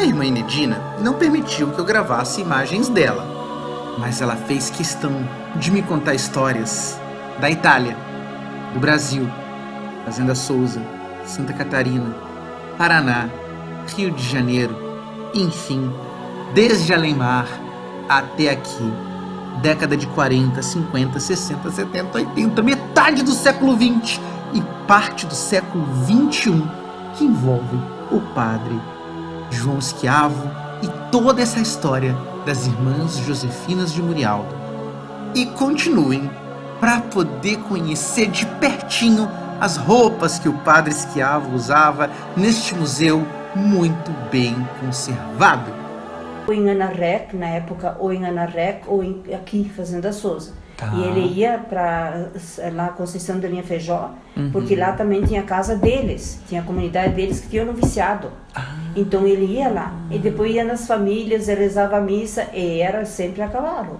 irmã Inedina não permitiu que eu gravasse imagens dela, mas ela fez questão de me contar histórias da Itália, do Brasil, Fazenda Souza, Santa Catarina, Paraná, Rio de Janeiro, enfim, desde Além-Mar até aqui, década de 40, 50, 60, 70, 80, metade do século XX e parte do século XXI, que envolve o padre João Schiavo e toda essa história das irmãs Josefinas de Murialdo. E continuem para poder conhecer de pertinho as roupas que o padre Schiavo usava neste museu muito bem conservado. Ou em Anarrec, na época, ou em Anarrec, ou aqui, Fazenda Souza. Tá. E ele ia para lá, Conceição da Linha Feijó, porque lá também tinha a casa deles, tinha a comunidade deles que tinha um noviciado. Então ele ia lá, e depois ia nas famílias, rezava a missa, e era sempre a cavalo.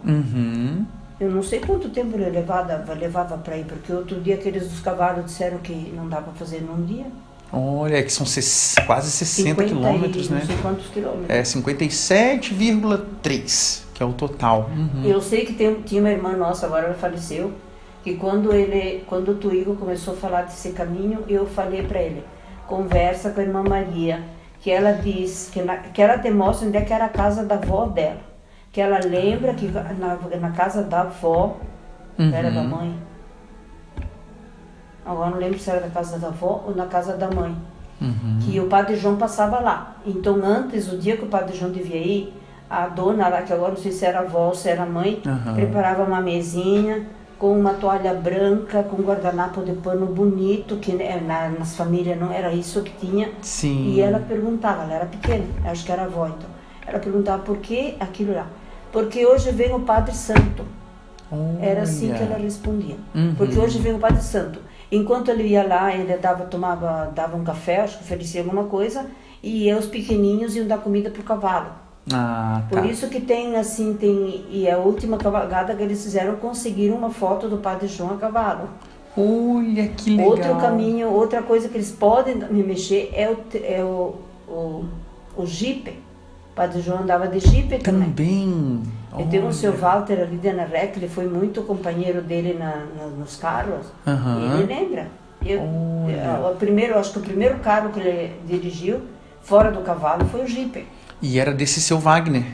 Eu não sei quanto tempo ele levava para ir, porque outro dia aqueles dos cavalos disseram que não dá para fazer num dia. Olha, que são quase 60 quilômetros, né? Não sei quantos quilômetros. É 57,3, que é o total. Eu sei que tinha uma irmã nossa, agora ela faleceu, que quando o Tuígo começou a falar desse caminho, eu falei para ele, conversa com a irmã Maria, que ela diz, que ela te mostra onde é que era a casa da avó dela. Que ela lembra que na casa da avó, era da mãe. Agora não lembro se era da casa da avó ou na casa da mãe. Que o padre João passava lá. Então antes, o dia que o padre João devia ir, a dona lá, que agora não sei se era a avó ou se era a mãe, preparava uma mesinha com uma toalha branca, com guardanapo de pano bonito, que nas famílias não era isso que tinha. Sim. E ela perguntava, ela era pequena, acho que era a avó então. Ela perguntava por que aquilo lá. Porque hoje vem o Padre Santo. Era assim que ela respondia. Porque hoje vem o Padre Santo. Enquanto ele ia lá, ele dava um café, acho que oferecia alguma coisa, e os pequenininhos iam dar comida pro cavalo. Por isso que e a última cavalgada que eles fizeram, conseguiram uma foto do Padre João a cavalo. Olha que legal. Outro caminho, outra coisa que eles podem me mexer é o jipe. O Padre João andava de jipe também. E tem o seu Walter ali de Anarrec, ele foi muito companheiro dele nos carros. E ele lembra. Acho que o primeiro carro que ele dirigiu, fora do cavalo, foi o jipe. E era desse seu Wagner?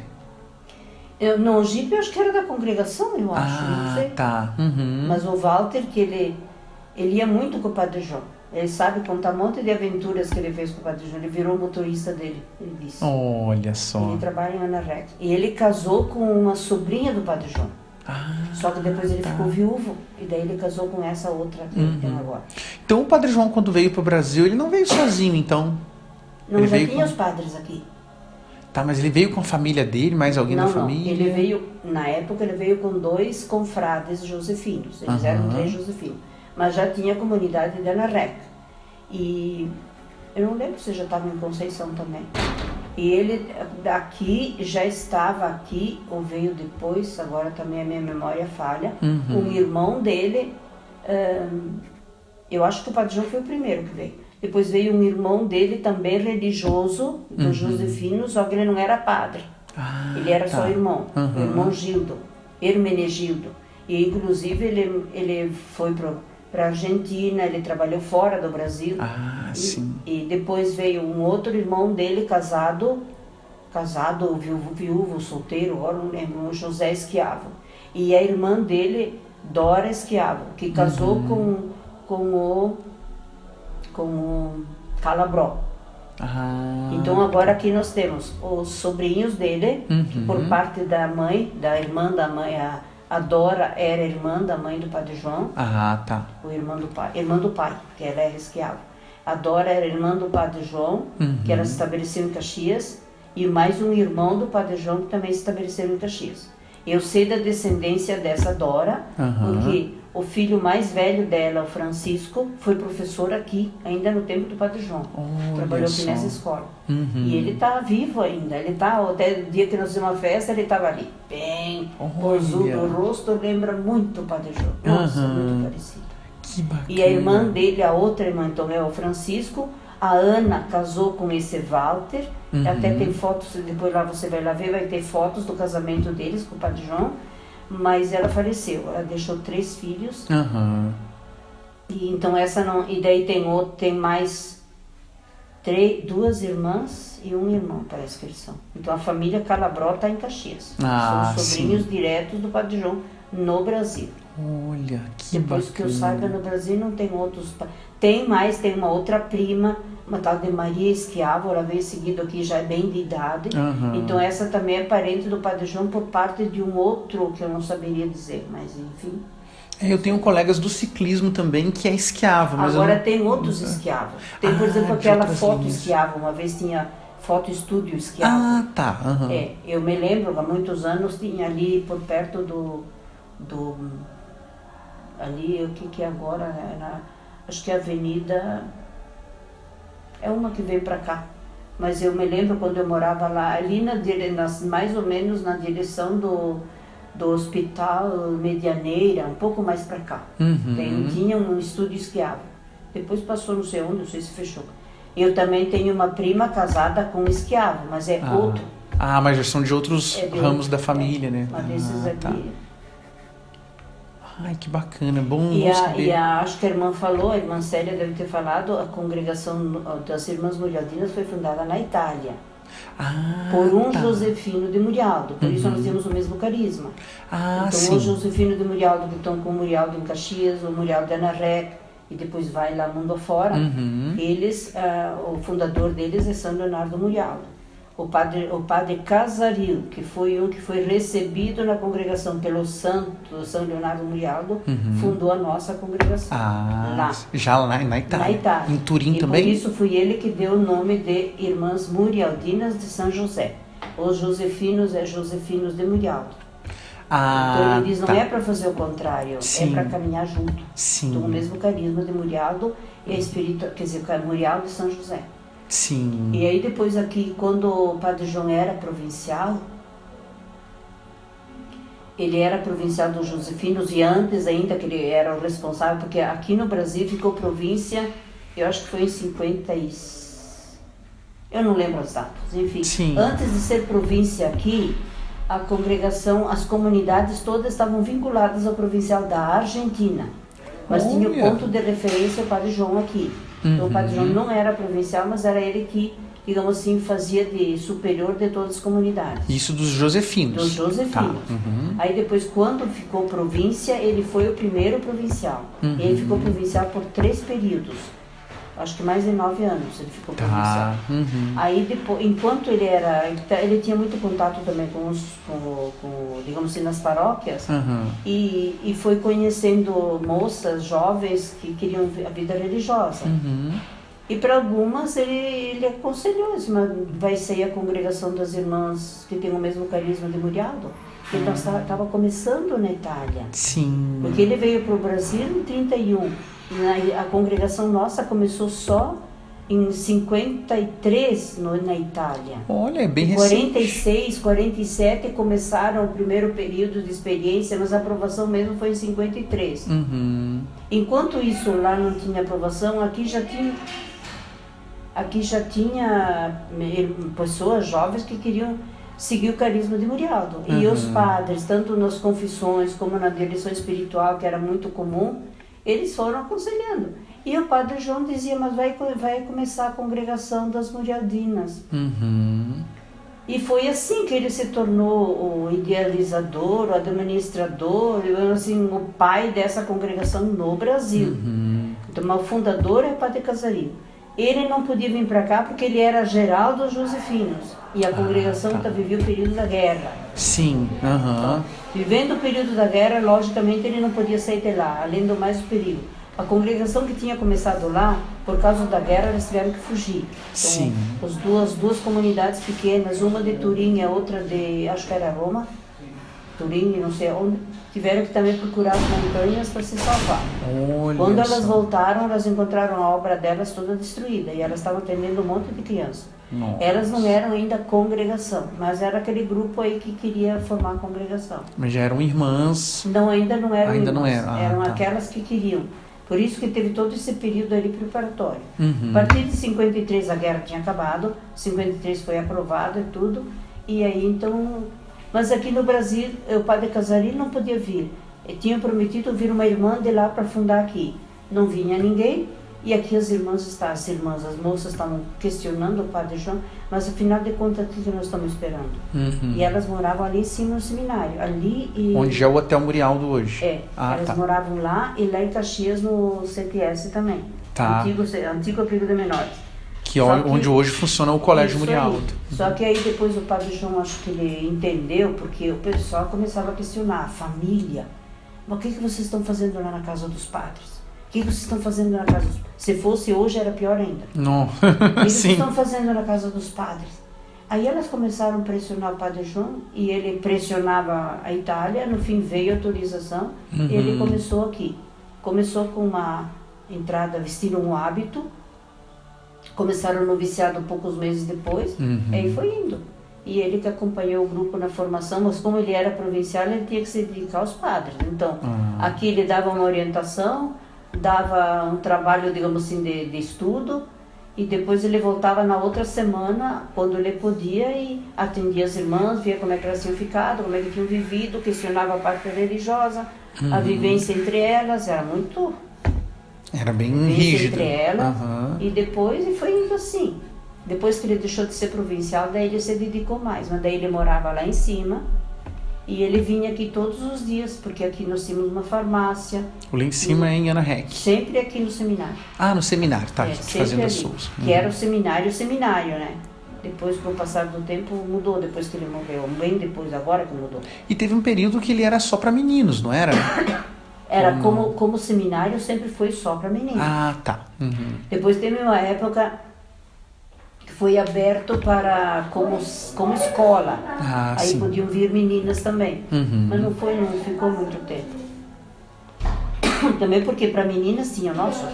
Não, o jipe eu acho que era da congregação, eu acho. Não sei. Mas o Walter, que ele ia muito com o Padre João. Ele sabe contar um monte de aventuras que ele fez com o Padre João. Ele virou motorista dele, ele disse. Olha só. Ele trabalha em Anarrec. E ele casou com uma sobrinha do Padre João. Só que depois ele ficou viúvo. E daí ele casou com essa outra que ele tem agora. Então o Padre João, quando veio para o Brasil, ele não veio sozinho, então? Não, ele já veio tinha os padres aqui. Tá, mas ele veio com a família dele, mais alguém da família? Ele veio, na época ele veio com 2 confrades josefinos. Eles eram 3 josefinos. Mas já tinha a comunidade de Anarrec. E eu não lembro se já estava em Conceição também. E ele aqui, já estava aqui, ou veio depois, agora também a minha memória falha. Um irmão dele, eu acho que o Padre João foi o primeiro que veio. Depois veio um irmão dele também religioso, do Josefino, só que ele não era padre. Ele era só irmão, o irmão Gildo, Hermenegildo. E inclusive ele foi para a Argentina, ele trabalhou fora do Brasil. Sim. E depois veio um outro irmão dele, casado, viúvo, solteiro, agora não lembro, o José Schiavo. E a irmã dele, Dora Schiavo, que casou com o Calabró. Então agora aqui nós temos os sobrinhos dele, que por parte da mãe, da irmã da mãe, a Dora era irmã da mãe do Padre João. O irmã do pai, que ela era Schiavo. A Dora era irmã do Padre João, que ela se estabeleceu em Caxias, e mais um irmão do Padre João que também se estabeleceu em Caxias. Eu sei da descendência dessa Dora, porque o filho mais velho dela, o Francisco, foi professor aqui, ainda no tempo do Padre João. Trabalhou aqui nessa escola. E ele está vivo ainda. Ele tá, até o dia que nós fizemos uma festa, ele estava ali. Bem posudo, o rosto lembra muito o Padre João. Nossa, muito parecido. Que bacana. E a irmã dele, a outra irmã, então é o Francisco, A Ana casou com esse Walter, Uhum. até tem fotos, depois lá você vai lá ver, vai ter fotos do casamento deles com o Padre João, mas ela faleceu, ela deixou 3 filhos, Aham. e então essa não, e daí tem mais 2 irmãs e um irmão, parece que eles são. Então a família Calabró está em Caxias, Ah, são sobrinhos sim. diretos do Padre João no Brasil. Olha, que Depois bacana. que eu saiba, no Brasil não tem outros. Tem mais, tem uma outra prima, uma tal de Maria Esquiavo, ela veio seguido aqui, já é bem de idade. Aham. Então essa também é parente do Padre João por parte de um outro que eu não saberia dizer, mas enfim. Eu tenho colegas do ciclismo também que é esquiavo, mas Agora eu não... tem outros esquiavos. Tem, por Ah, exemplo, de aquela outras foto linhas. esquiavo, uma vez tinha foto estúdio esquiavo. Ah, tá. Aham. É, eu me lembro, há muitos anos tinha ali por perto do ali, o que é agora, né? Acho que é a Avenida, é uma que vem para cá, mas eu me lembro quando eu morava lá, ali mais ou menos na direção do Hospital Medianeira, um pouco mais para cá. Uhum. Tinha um estúdio esquiavo, depois passou não sei onde, não sei se fechou. Eu também tenho uma prima casada com um esquiavo, mas é outro. Ah, mas já são de outros É de ramos outro, da família, né? Uma desses aqui. Tá. Ai, que bacana, bom E saber. acho que a irmã falou, a irmã Célia deve ter falado, a congregação das Irmãs Murialdinas foi fundada na Itália, por um tá. Josefino de Murialdo, por isso nós temos o mesmo carisma. Ah, Então sim. o Josefino de Murialdo, que estão com o Murialdo em Caxias, o Murialdo de Anarrec, e depois vai lá mundo afora, eles, o fundador deles é São Leonardo Murialdo. O padre Casaril, que foi um que foi recebido na congregação pelo santo São Leonardo Murialdo, fundou a nossa congregação. Lá. Já lá na Itália. Na Itália. Em Turim e também? por isso foi ele que deu o nome de Irmãs Murialdinas de São José. Os Josefinos é Josefinos de Murialdo. Então ele diz, não é para fazer o contrário, Sim. é para caminhar junto. Sim. Então o mesmo carisma de Murialdo e a espírito, quer dizer, Murialdo e São José. Sim. E aí depois aqui, quando o Padre João era provincial, ele era provincial dos Josefinos e antes ainda que ele era o responsável, porque aqui no Brasil ficou província, eu acho que foi em 50 e... eu não lembro as datas, enfim. Sim. Antes de ser província aqui, a congregação, as comunidades todas estavam vinculadas ao provincial da Argentina, mas tinha o Olha. ponto de referência o Padre João aqui. Então o Padre João não era provincial, mas era ele que, digamos assim, fazia de superior de todas as comunidades. Isso dos Josefinos. Dos Josefinos. Tá. Aí depois, quando ficou província, ele foi o primeiro provincial. Ele ficou provincial por 3 períodos. Acho que mais de 9 anos ele ficou provincial. Aí depois, enquanto ele tinha muito contato também com digamos assim, nas paróquias, e foi conhecendo moças jovens que queriam a vida religiosa. E para algumas ele aconselhou, disse, mas vai ser a congregação das irmãs que tem o mesmo carisma de Murialdo. Ele estava começando na Itália. Sim. Porque ele veio para o Brasil em 31. A congregação nossa começou só em 53 na Itália. Olha, é bem Em recente. 46, 47 começaram o primeiro período de experiência, mas a aprovação mesmo foi em 53. Enquanto isso lá não tinha aprovação, aqui já tinha pessoas jovens que queriam seguir o carisma de Murialdo. E os padres, tanto nas confissões como na direção espiritual, que era muito comum, eles foram aconselhando. E o Padre João dizia, mas vai começar a congregação das Murialdinas. E foi assim que ele se tornou o idealizador, o administrador, assim, o pai dessa congregação no Brasil. Então, o fundador é o Padre Casaril. Ele não podia vir para cá porque ele era geral dos Josefinos. E a congregação vivia o período da guerra. Sim. Então, vivendo o período da guerra, logicamente ele não podia sair de lá, além do mais o perigo. A congregação que tinha começado lá, por causa da guerra, eles tiveram que fugir. Então, as duas comunidades pequenas, uma de Turim e a outra de, acho que era Roma, Turim e não sei onde, tiveram que também procurar as montanhas para se salvar. Olha Quando elas só. voltaram, elas encontraram a obra delas toda destruída e elas estavam atendendo um monte de crianças. Nossa. Elas não eram ainda congregação, mas era aquele grupo aí que queria formar a congregação. Mas já eram irmãs. Não, ainda não eram Ainda irmãs, não eram. eram aquelas que queriam. Por isso que teve todo esse período ali preparatório. Uhum. A partir de 53 a guerra tinha acabado, 53 foi aprovado e tudo, e aí então... Mas aqui no Brasil, o padre Casarilho não podia vir. Tinha prometido vir uma irmã de lá para fundar aqui. Não vinha ninguém, e aqui as moças estavam questionando o padre João, mas afinal de contas, o que nós estamos esperando? Uhum. E elas moravam ali em cima no seminário, ali e... Onde é o Hotel Murialdo hoje. Elas tá. moravam lá e lá em Caxias no CPS também. Tá. Antigo Abrigo de Menores. Onde hoje funciona o Colégio Murialdo. Só que aí depois o padre João, acho que ele entendeu, porque o pessoal começava a questionar, a família. Mas o que vocês estão fazendo lá na casa dos padres? O que vocês estão fazendo na casa dos... Se fosse hoje era pior ainda. Não. O que vocês Sim. estão fazendo na casa dos padres? Aí elas começaram a pressionar o padre João, e ele pressionava a Itália, no fim veio a autorização, e ele começou aqui. Começou com uma entrada, vestiram um hábito, começaram o noviciado poucos meses depois, e aí foi indo. E ele que acompanhou o grupo na formação, mas como ele era provincial, ele tinha que se dedicar aos padres. Então, aqui ele dava uma orientação, dava um trabalho, digamos assim, de estudo, e depois ele voltava na outra semana, quando ele podia, e atendia as irmãs, via como é que elas tinham ficado, como é que tinham vivido, questionava a parte religiosa, a vivência entre elas, era muito... Era bem rígido. Entre elas, e depois e foi indo assim. Depois que ele deixou de ser provincial, daí ele se dedicou mais, mas daí ele morava lá em cima, e ele vinha aqui todos os dias, porque aqui nós tínhamos uma farmácia. Lá em cima é em Ana Rec. Sempre aqui no seminário. Ah, no seminário, tá, de Fazenda ali, Souza. Que era o seminário, né? Depois, com o passar do tempo, mudou, depois que ele morreu. Bem depois, agora que mudou. E teve um período que ele era só para meninos, não era? Era como seminário, sempre foi só para meninos. Ah, tá. Depois teve uma época que foi aberto para como escola. Aí sim. podiam vir meninas também. Mas não ficou muito tempo. Também porque para meninas tinha o nosso.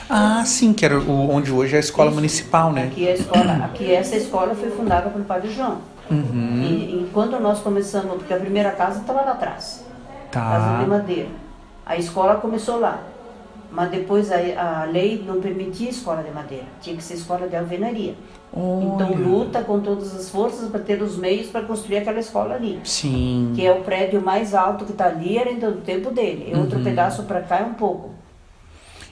Ah, sim, que era onde hoje é a escola municipal, né? Aqui essa escola foi fundada pelo padre João. E quando nós começamos, porque a primeira casa estava lá atrás. Casa de madeira. A escola começou lá. Mas depois a lei não permitia escola de madeira. Tinha que ser escola de alvenaria. Olha. Então luta com todas as forças para ter os meios para construir aquela escola ali. Sim. Que é o prédio mais alto que está ali, era ainda do tempo dele. E outro pedaço para cá é um pouco.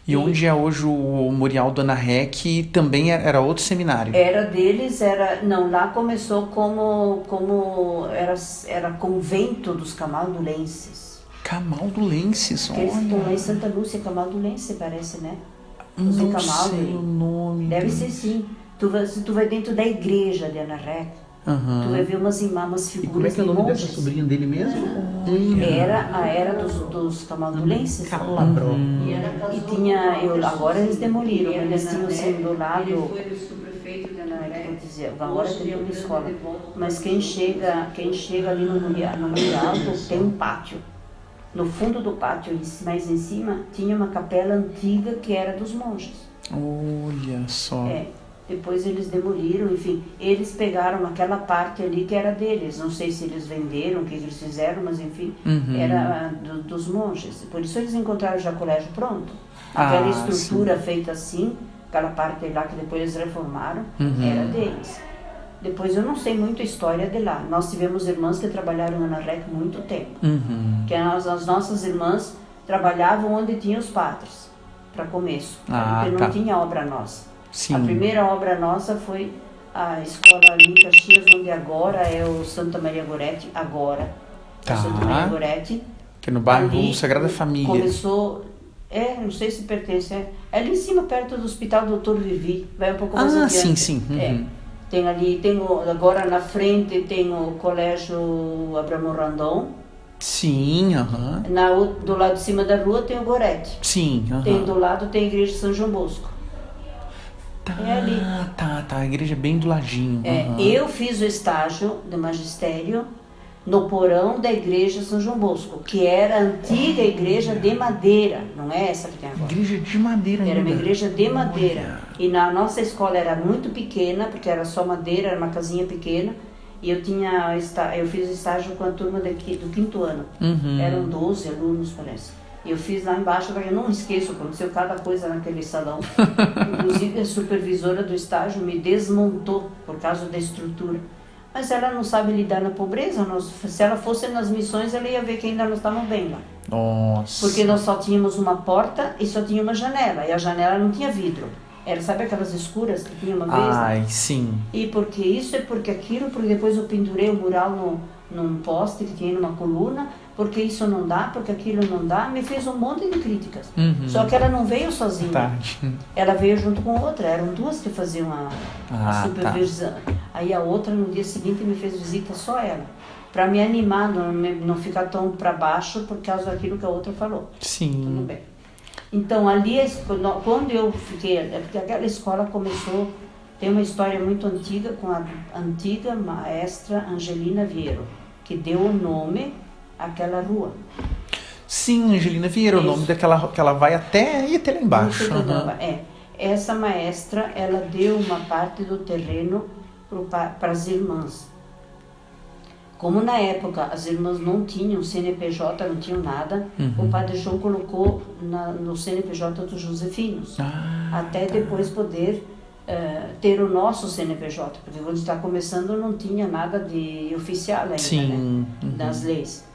E onde é hoje o Memorial Dona Rec também era outro seminário? Era deles, não, lá começou como era convento dos camaldulenses. Camaldulenses, olha. Eles estão lá em Santa Lúcia, Camaldulense, parece, né? Os Não de Camaldo. sei o nome. Deve ser sim. Se tu vai dentro da igreja de Ana Rec, tu vai ver umas figuras E como é que é o nome de dessa monges. sobrinha dele mesmo? Era a era dos camaldulenses. Calabró. E tinha, agora eles demoliram, eles tinham assim do lado, agora teria uma escola, mas quem chega ali no Murialdo tem um pátio. No fundo do pátio, mais em cima, tinha uma capela antiga que era dos monges. Olha só. Depois eles demoliram, enfim, eles pegaram aquela parte ali que era deles. Não sei se eles venderam, o que eles fizeram, mas enfim, era dos monges. Por isso eles encontraram já o colégio pronto. Aquela estrutura feita assim, aquela parte lá que depois eles reformaram, era deles. Depois eu não sei muito a história de lá. Nós tivemos irmãs que trabalharam na Ana Rec muito tempo. Que as nossas irmãs trabalhavam onde tinha os padres, para começo, porque não tinha obra nossa. Sim. A primeira obra nossa foi a escola ali em Caxias, onde agora é o Santa Maria Goretti, Santa Maria Goretti. Que é no bairro ali Sagrada Família. Começou, não sei se pertence, é ali em cima, perto do Hospital Doutor Vivi, vai um pouco mais adiante. Sim. Tem ali, agora na frente tem o Colégio Abramo Randon. Sim, Do lado de cima da rua tem o Goretti. Sim, Do lado tem a igreja de São João Bosco. Ali. A igreja é bem do ladinho. Eu fiz o estágio de magistério no porão da igreja São João Bosco, que era a antiga igreja de madeira, não é essa que tem agora. Igreja de madeira ainda. Era uma igreja de madeira. E na nossa escola era muito pequena, porque era só madeira, era uma casinha pequena. E eu fiz estágio com a turma do 5º ano. Eram 12 alunos, parece. Eu fiz lá embaixo, eu não esqueço, aconteceu cada coisa naquele salão. Inclusive a supervisora do estágio me desmontou por causa da estrutura. Mas ela não sabe lidar na pobreza. Se ela fosse nas missões, ela ia ver que ainda nós estávamos bem lá. Nossa. Porque nós só tínhamos uma porta e só tinha uma janela. E a janela não tinha vidro. Era, sabe aquelas escuras que tinha uma vez? Ai, Né? sim. E porque isso é porque aquilo, porque depois eu pendurei o mural num poste que tinha numa coluna, porque isso não dá, porque aquilo não dá. Me fez um monte de críticas. Só que ela não veio sozinha. Tarde. Ela veio junto com outra. Eram duas que faziam a supervisão. Tá. Aí a outra no dia seguinte me fez visita só ela. Para me animar, não ficar tão para baixo por causa daquilo que a outra falou. Sim. Tudo bem. Então, ali, quando eu fiquei... Porque aquela escola começou... Tem uma história muito antiga com a antiga maestra Angelina Vieiro, que deu o nome àquela rua. Sim, Angelina Vieira, o nome daquela que ela vai até lá embaixo. Essa maestra, ela deu uma parte do terreno para as irmãs. Como na época as irmãs não tinham CNPJ, não tinham nada, o Padre João colocou no CNPJ dos Josefinos, até depois poder ter o nosso CNPJ, porque quando está começando não tinha nada de oficial ainda, né? Das leis.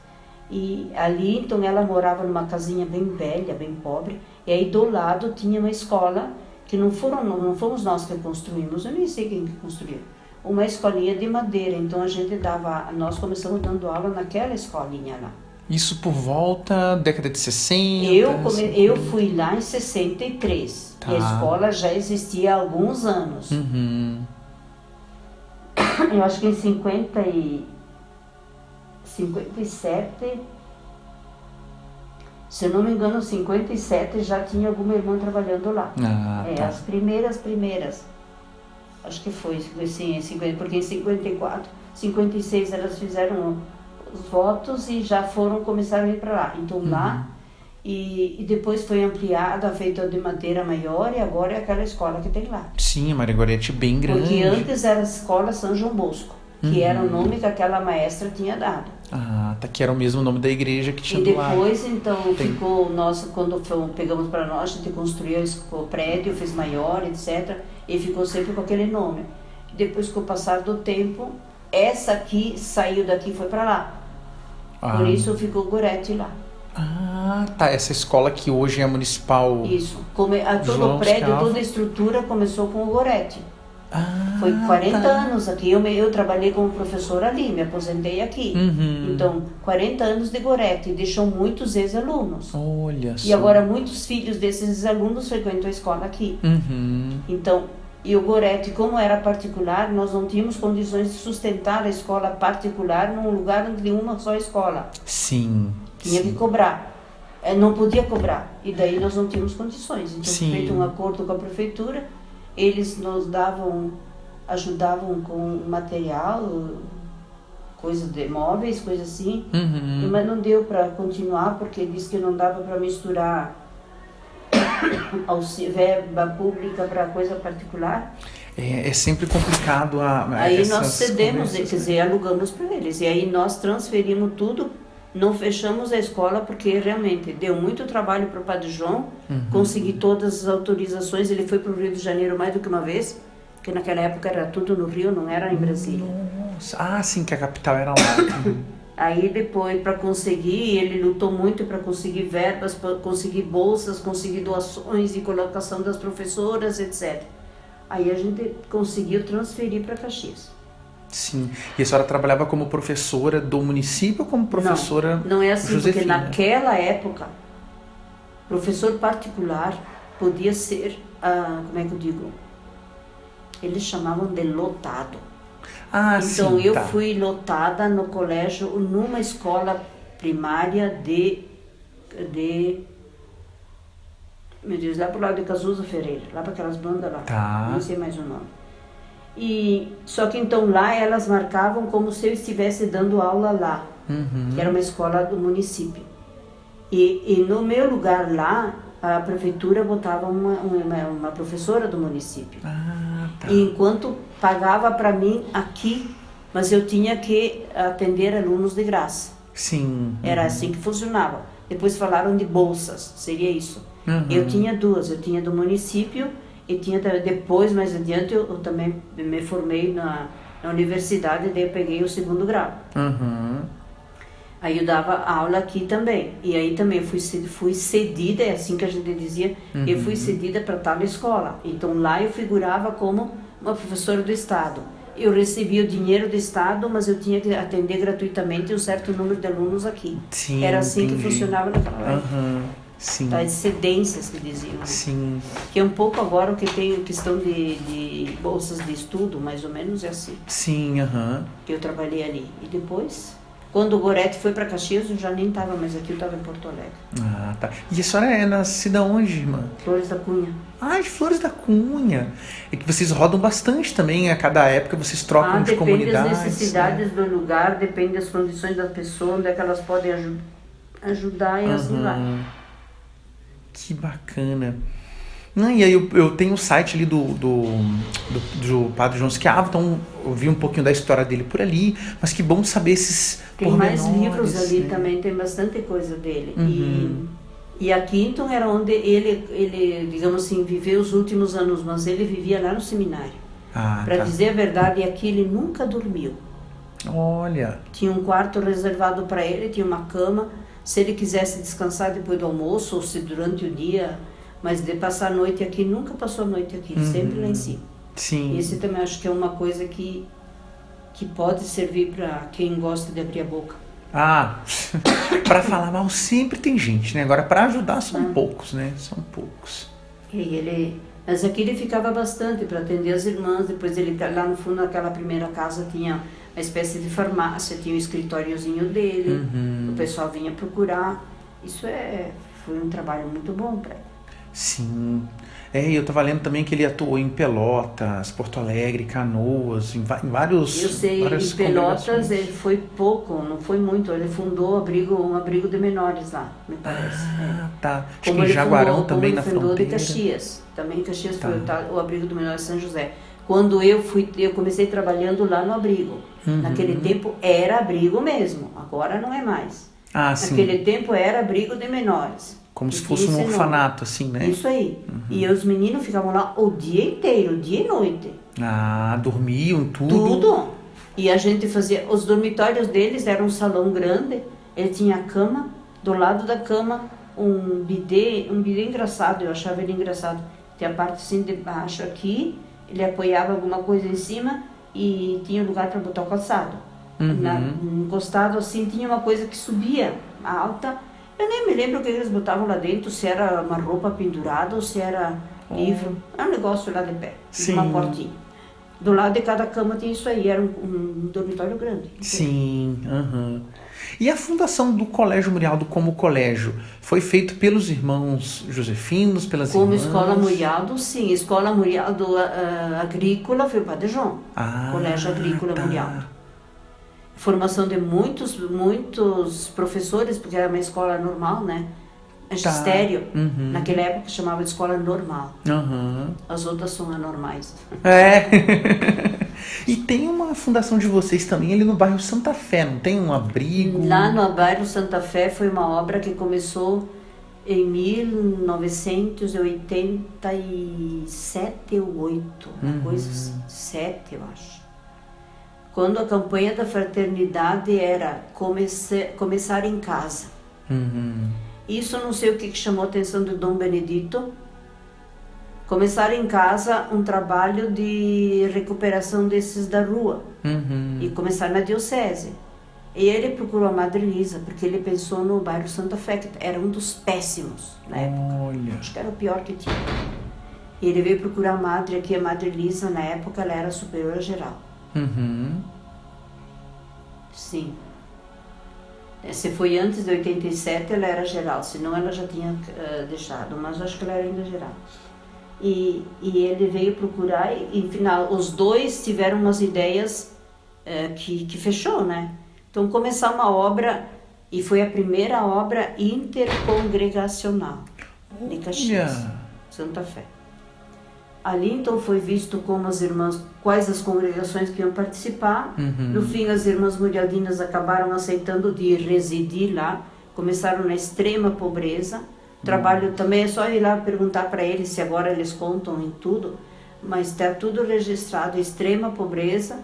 E ali, então, ela morava numa casinha bem velha, bem pobre, e aí do lado tinha uma escola que não fomos nós que construímos, eu nem sei quem que construiu. Uma escolinha de madeira, então nós começamos dando aula naquela escolinha lá. Isso por volta da década de 60? Eu fui lá em 63, e a escola já existia há alguns anos. Eu acho que em 57, se eu não me engano, 57 já tinha alguma irmã trabalhando lá. As primeiras. Acho que foi assim, porque em 54, 56 elas fizeram os votos e já começaram a ir para lá. Então lá, e depois foi ampliada, feita de madeira maior, e agora é aquela escola que tem lá. Sim, a Maria Gorete é bem grande. Porque antes era a escola São João Bosco, que era o nome que aquela maestra tinha dado. Que era o mesmo nome da igreja que tinha do lado. E depois, então, ficou, quando pegamos para nós, a gente construiu o prédio, fez maior, etc., e ficou sempre com aquele nome. Depois, com o passar do tempo, essa aqui saiu daqui e foi para lá. Por isso ficou Gorete lá. Essa escola que hoje é municipal. Isso. Todo o prédio, toda a estrutura começou com o Gorete. Foi 40 anos aqui. Eu trabalhei como professora ali, me aposentei aqui. Então, 40 anos de Gorete, deixou muitos ex-alunos. Olha só. E agora muitos filhos desses ex-alunos frequentam a escola aqui. Então, e o Gorete, como era particular, nós não tínhamos condições de sustentar a escola particular num lugar onde tinha uma só escola. Sim. Tinha que cobrar. Não podia cobrar. E daí nós não tínhamos condições. Então, feito um acordo com a prefeitura, eles nos ajudavam com material, coisas de móveis, coisas assim, mas não deu para continuar, porque disse que não dava para misturar verba pública para coisa particular. É sempre complicado. Aí nós cedemos, quer dizer, alugamos para eles, e aí nós transferimos tudo. Não fechamos a escola porque realmente deu muito trabalho para o Padre João, conseguir todas as autorizações. Ele foi para o Rio de Janeiro mais do que uma vez, porque naquela época era tudo no Rio, não era em Brasília. Nossa, sim, que a capital era lá. Aí depois, para conseguir, ele lutou muito para conseguir verbas, para conseguir bolsas, conseguir doações e colocação das professoras, etc. Aí a gente conseguiu transferir para Caxias. Sim. E a senhora trabalhava como professora do município ou como professora Josefina? Não é assim, porque naquela época, professor particular podia ser, como é que eu digo? Eles chamavam de lotado. Então eu fui lotada no colégio, numa escola primária meu Deus, lá pro lado de Cazuza Ferreira, lá para aquelas bandas lá, não sei mais o nome. Só que então lá elas marcavam como se eu estivesse dando aula lá, que era uma escola do município. E no meu lugar lá, a prefeitura botava uma professora do município. E enquanto pagava para mim aqui, mas eu tinha que atender alunos de graça. Sim. Era assim que funcionava. Depois falaram de bolsas, seria isso. Eu tinha duas, eu tinha do município e tinha depois, mais adiante, eu também me formei na universidade, daí eu peguei o segundo grau. Aí eu dava aula aqui também. E aí também eu fui cedida, é assim que a gente dizia, eu fui cedida para tal escola. Então lá eu figurava como uma professora do Estado. Eu recebia o dinheiro do Estado, mas eu tinha que atender gratuitamente um certo número de alunos aqui. Sim, era assim entendi. que funcionava naquela época. Sim. Das cedências que diziam. Sim. Que é um pouco agora o que tem questão de bolsas de estudo, mais ou menos é assim. Sim, Que eu trabalhei ali. E depois, quando o Gorete foi para Caxias, eu já nem estava mais aqui, eu estava em Porto Alegre. Ah, tá. E a senhora é nascida onde, irmã? Flores da Cunha. Ah, de Flores da Cunha. É que vocês rodam bastante também, a cada época vocês trocam de comunidades. Depende das necessidades do lugar, depende das condições da pessoa, onde é que elas podem ajudar e assim vai. Que bacana. Não, e aí eu tenho o site ali do Padre João Schiavo, então eu vi um pouquinho da história dele por ali, mas que bom saber esses Tem mais livros pormenores, ali né? também, tem bastante coisa dele. E aqui então era onde ele, digamos assim, viveu os últimos anos, mas ele vivia lá no seminário. Para dizer a verdade, aqui ele nunca dormiu. Olha. Tinha um quarto reservado para ele, tinha uma cama. Se ele quisesse descansar depois do almoço, ou se durante o dia, mas de passar a noite aqui, nunca passou a noite aqui, sempre lá em cima. Sim. Esse também acho que é uma coisa que pode servir para quem gosta de abrir a boca. Para falar mal sempre tem gente, né? Agora para ajudar são poucos, né? São poucos. Mas aqui ele ficava bastante para atender as irmãs. Depois ele lá no fundo, naquela primeira casa, tinha uma espécie de farmácia, tinha o escritóriozinho dele, o pessoal vinha procurar. Isso foi um trabalho muito bom para ele. Sim. Eu estava lendo também que ele atuou em Pelotas, Porto Alegre, Canoas, em vários. Eu sei, em Pelotas ele foi pouco, não foi muito. Ele fundou um abrigo de menores lá, me parece. Tá. Acho que em Jaguarão também, na fronteira. De Caxias. Também em Caxias foi o abrigo do menor de São José. Quando eu comecei trabalhando lá no abrigo. Naquele tempo era abrigo mesmo, agora não é mais. Sim. Naquele tempo era abrigo de menores. Como se fosse um orfanato, assim, né? Isso aí. E os meninos ficavam lá o dia inteiro, dia e noite. Dormiam, tudo? Tudo. E a gente fazia... Os dormitórios deles eram um salão grande, ele tinha a cama, do lado da cama um bidê engraçado, eu achava ele engraçado. Tem a parte assim de baixo aqui, ele apoiava alguma coisa em cima e tinha lugar para botar o calçado. Encostado assim, tinha uma coisa que subia alta. Eu nem me lembro o que eles botavam lá dentro, se era uma roupa pendurada ou se era livro. Era um negócio lá de pé, uma portinha. Do lado de cada cama tinha isso aí, era um dormitório grande. Sim, E a fundação do Colégio Murialdo como colégio foi feito pelos irmãos josefinos, pelas irmãs? Como escola Murialdo, sim. Escola Murialdo agrícola foi o Padre João. Colégio Agrícola Murialdo. Formação de muitos professores, porque era uma escola normal, né? Magistério. Naquela época chamava de escola normal. As outras são anormais. E tem uma fundação de vocês também ali no bairro Santa Fé, não tem um abrigo? Lá no bairro Santa Fé foi uma obra que começou em 1987 ou 8, uma coisa assim, 7 eu acho. Quando a campanha da fraternidade era começar em casa. Isso não sei o que chamou a atenção do Dom Benedito. Começar em casa um trabalho de recuperação desses da rua. E começar na diocese. E ele procurou a Madre Elisa, porque ele pensou no bairro Santa Fé, que era um dos péssimos na época. Acho que era o pior que tinha. E ele veio procurar a Madre aqui, a Madre Elisa, na época ela era superiora geral. Sim. Se foi antes de 87, ela era geral, senão ela já tinha deixado, mas acho que ela era ainda geral. E ele veio procurar e, final, os dois tiveram umas ideias que fechou, né? Então, começar uma obra, e foi a primeira obra intercongregacional de Caxias, Santa Fé. Ali, então, foi visto como as irmãs, quais as congregações que iam participar. No fim, as irmãs murialdinas acabaram aceitando de residir lá, começaram na extrema pobreza. Trabalho também, é só ir lá perguntar para eles se agora eles contam em tudo, mas está tudo registrado, extrema pobreza,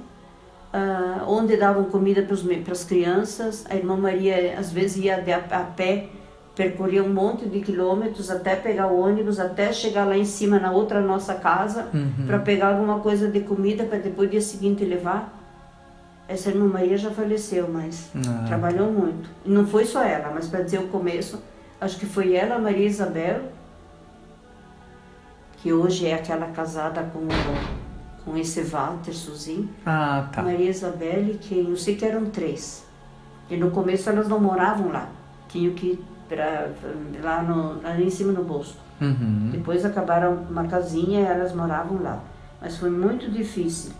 onde davam comida para as crianças. A irmã Maria às vezes ia a pé, percorria um monte de quilômetros até pegar o ônibus, até chegar lá em cima na outra nossa casa, para pegar alguma coisa de comida para depois dia seguinte levar. Essa irmã Maria já faleceu, mas trabalhou muito. E não foi só ela, mas para dizer o começo, acho que foi ela, a Maria Isabel, que hoje é aquela casada com esse Walter Suzin. Ah, tá. Maria Isabel e quem, eu sei que eram 3. E no começo elas não moravam lá, tinham que ir lá em cima no Bosco. Depois acabaram uma casinha e elas moravam lá. Mas foi muito difícil.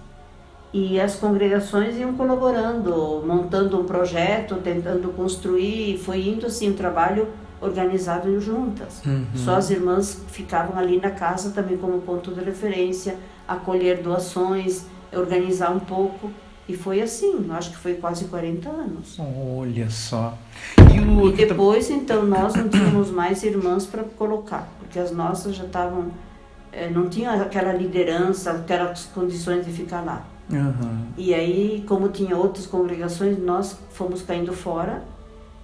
E as congregações iam colaborando, montando um projeto, tentando construir, e foi indo assim um trabalho organizado juntas. Só as irmãs ficavam ali na casa também como ponto de referência, acolher doações, organizar um pouco. E foi assim, acho que foi quase 40 anos. Olha só. E depois, então, nós não tínhamos mais irmãs para colocar, porque as nossas já estavam, não tinha aquela liderança, aquelas condições de ficar lá. E aí, como tinha outras congregações, nós fomos caindo fora.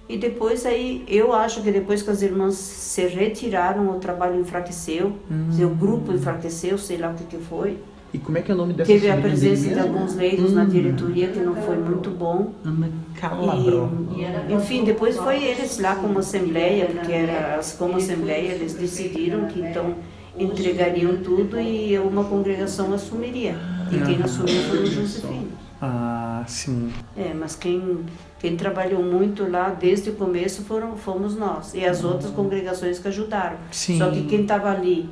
E depois aí, eu acho que depois que as irmãs se retiraram, o trabalho enfraqueceu, o grupo enfraqueceu, sei lá o que foi. E como é que é o nome dessa Teve a presença de alguns leigos na diretoria que não foi muito bom. Ana Calabró. Enfim, depois foi eles lá como assembleia, porque como assembleia eles decidiram que então entregariam tudo e uma congregação assumiria. E quem assumiu foi o Josefino. Ah, sim. Mas quem trabalhou muito lá desde o começo fomos nós. E as outras congregações que ajudaram. Sim. Só que quem estava ali,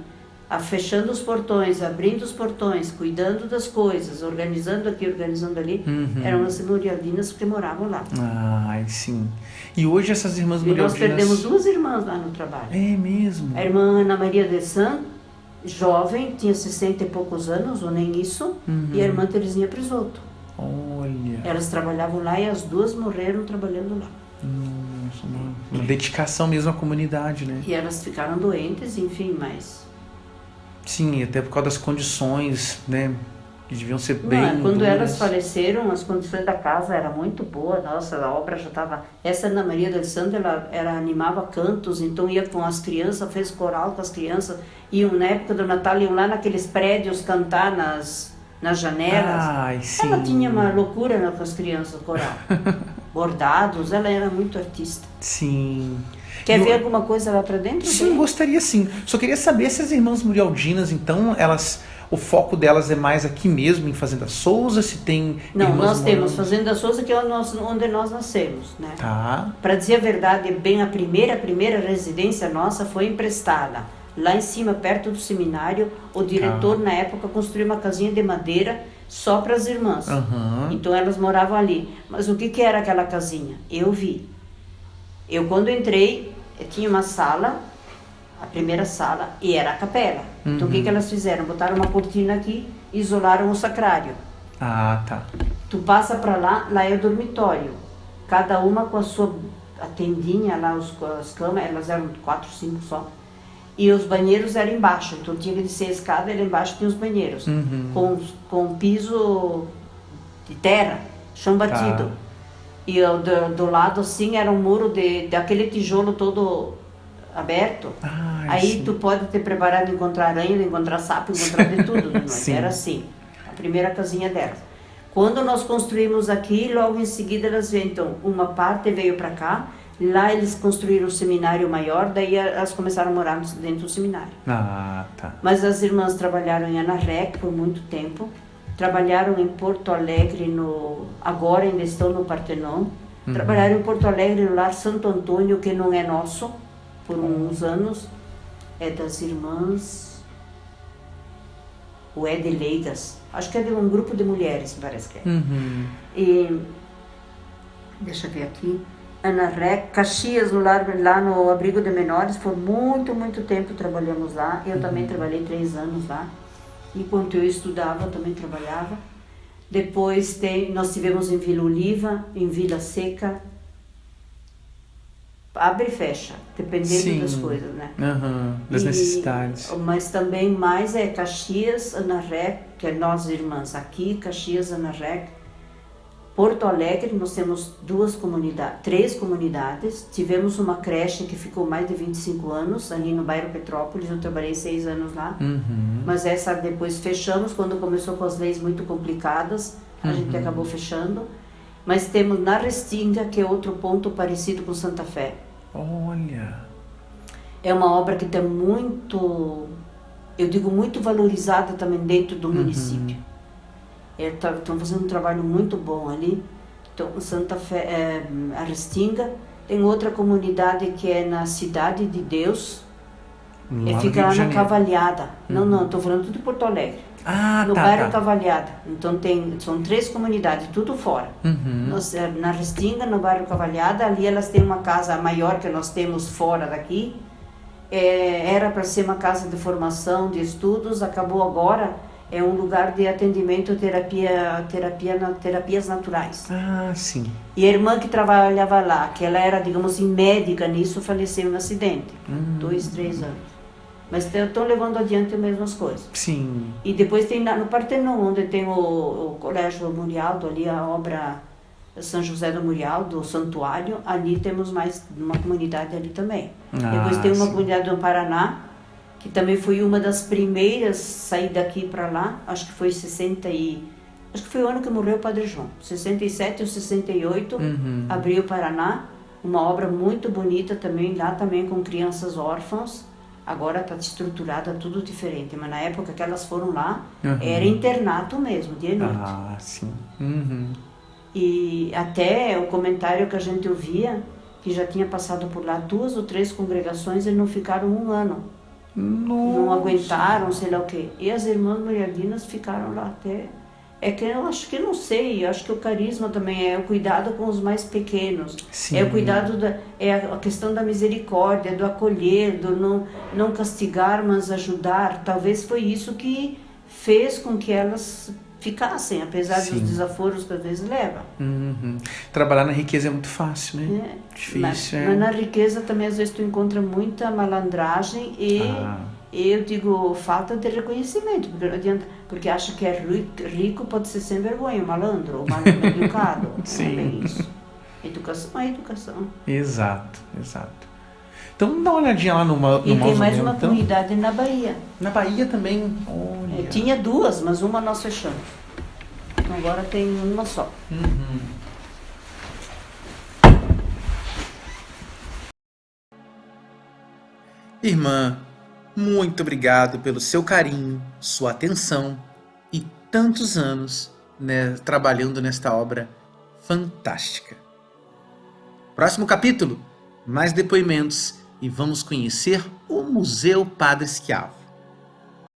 fechando os portões, abrindo os portões, cuidando das coisas, organizando aqui, organizando ali, eram as murialdinas que moravam lá. Ah, sim. E hoje essas irmãs murialdinas... E nós perdemos 2 irmãs lá no trabalho. É mesmo? A irmã Ana Maria de San, jovem, tinha 60 e poucos anos, ou nem isso, e a irmã Terezinha Prisotto. Olha. Elas trabalhavam lá e as 2 morreram trabalhando lá. Nossa, uma dedicação mesmo à comunidade, né? E elas ficaram doentes, enfim, mas... Sim, até por causa das condições, né? Que deviam ser bem Quando duras. elas faleceram, as condições da casa eram muito boas. Nossa, a obra já estava... Essa Ana Maria del Santo, ela animava cantos, então ia com as crianças, fez coral com as crianças. Iam, na época do Natal, iam lá naqueles prédios cantar nas janelas. Ai, sim. Ela tinha uma loucura com as crianças, coral. Bordados, ela era muito artista. Sim. Quer ver alguma coisa lá para dentro? Sim, gostaria sim. Só queria saber se as irmãs murialdinas, então, o foco delas é mais aqui mesmo, em Fazenda Souza, se tem... Não, nós temos Fazenda Souza, que é onde nós nascemos, né? Tá. Para dizer a verdade, bem a primeira residência nossa foi emprestada. Lá em cima, perto do seminário, o diretor, na época, construiu uma casinha de madeira só para as irmãs. Então, elas moravam ali. Mas o que era aquela casinha? Eu vi. Eu, quando entrei, tinha uma sala, a primeira sala, e era a capela. Então, o que elas fizeram? Botaram uma cortina aqui e isolaram o sacrário. Ah, tá. Tu passa para lá é o dormitório. Cada uma com a tendinha lá, as camas, elas eram 4, 5 só. E os banheiros eram embaixo, então tinha que descer a escada e lá embaixo tinha os banheiros. Com piso de terra, chão batido. E do lado assim era um muro daquele tijolo todo aberto. Aí sim. Tu pode ter preparado encontrar aranha, encontrar sapo, encontrar de tudo. Era assim, a primeira casinha delas. Quando nós construímos aqui, logo em seguida elas vieram. Então, uma parte veio para cá, lá eles construíram o seminário maior, daí elas começaram a morar dentro do seminário. Ah, tá. Mas as irmãs trabalharam em Anarrec por muito tempo. Trabalharam em Porto Alegre, agora ainda estão no Partenon. Trabalharam em Porto Alegre no Lar Santo Antônio, que não é nosso, por uns anos. É das irmãs... de Leigas. Acho que é de um grupo de mulheres, parece que é. E... Deixa eu ver aqui. Anarrec, Caxias, lá no Abrigo de Menores, por muito, muito tempo trabalhamos lá. Eu também trabalhei 3 anos lá. Enquanto eu estudava, eu também trabalhava. Depois nós tivemos em Vila Oliva, em Vila Seca. abre e fecha, dependendo das coisas, né? Das necessidades. Mas também mais é Caxias, Anaré, que é nós irmãs aqui, Caxias, Anaré, Porto Alegre, nós temos 3 comunidades. Tivemos uma creche que ficou mais de 25 anos, ali no bairro Petrópolis, eu trabalhei 6 anos lá. Mas essa depois fechamos, quando começou com as leis muito complicadas, a gente acabou fechando. Mas temos na Restinga, que é outro ponto parecido com Santa Fé. Olha! É uma obra que está muito, eu digo muito valorizada também dentro do município. Estão fazendo um trabalho muito bom ali. Então, Santa Fé, a Restinga. Tem outra comunidade que é na Cidade de Deus, fica lá na Cavalhada. Não, estou falando tudo de Porto Alegre. No bairro Cavalhada. Então são 3 comunidades, tudo fora. Na Restinga, no bairro Cavalhada, ali elas têm uma casa maior que nós temos fora daqui. Era para ser uma casa de formação, de estudos, acabou agora. É um lugar de atendimento, terapias naturais. Sim. E a irmã que trabalhava lá, que ela era, digamos assim, médica nisso, faleceu em um acidente. 2, 3 anos. Mas estão levando adiante as mesmas coisas. Sim. E depois tem no Partenon, onde tem o Colégio Murialdo, ali a obra São José do Murialdo, o Santuário. Ali temos mais uma comunidade ali também. Depois tem uma comunidade do Paraná, que também foi uma das primeiras a sair daqui para lá. Acho que foi acho que foi o ano que morreu o Padre João. 67 ou 68, abriu o Paraná. Uma obra muito bonita também, lá também com crianças órfãs. Agora está estruturada tudo diferente, mas na época que elas foram lá, era internato mesmo, dia e noite. Sim. E até o comentário que a gente ouvia, que já tinha passado por lá 2 ou 3 congregações e não ficaram 1 ano. Não aguentaram, sei lá o quê. E as irmãs mariaguinas ficaram lá até... É que eu acho que não sei, eu acho que o carisma também é o cuidado com os mais pequenos. Sim. É o cuidado, é a questão da misericórdia, do acolher, do não castigar, mas ajudar. Talvez foi isso que fez com que elas ficassem, apesar dos desaforos que às vezes leva. Trabalhar na riqueza é muito fácil, né? Difícil. Mas na riqueza também às vezes tu encontra muita malandragem e eu digo falta de reconhecimento, porque não adianta, porque acha que é rico pode ser sem vergonha, malandro, ou mal educado. Sim. Não é bem isso. Educação é educação. Exato. Então dá uma olhadinha lá no E tem mais uma então. comunidade na Bahia. Na Bahia também. Olha. Tinha 2, mas uma nós fechamos. Então agora tem uma só. Irmã, muito obrigado pelo seu carinho, sua atenção e tantos anos, né, trabalhando nesta obra fantástica. Próximo capítulo, mais depoimentos e vamos conhecer o Museu Padre Schiavo.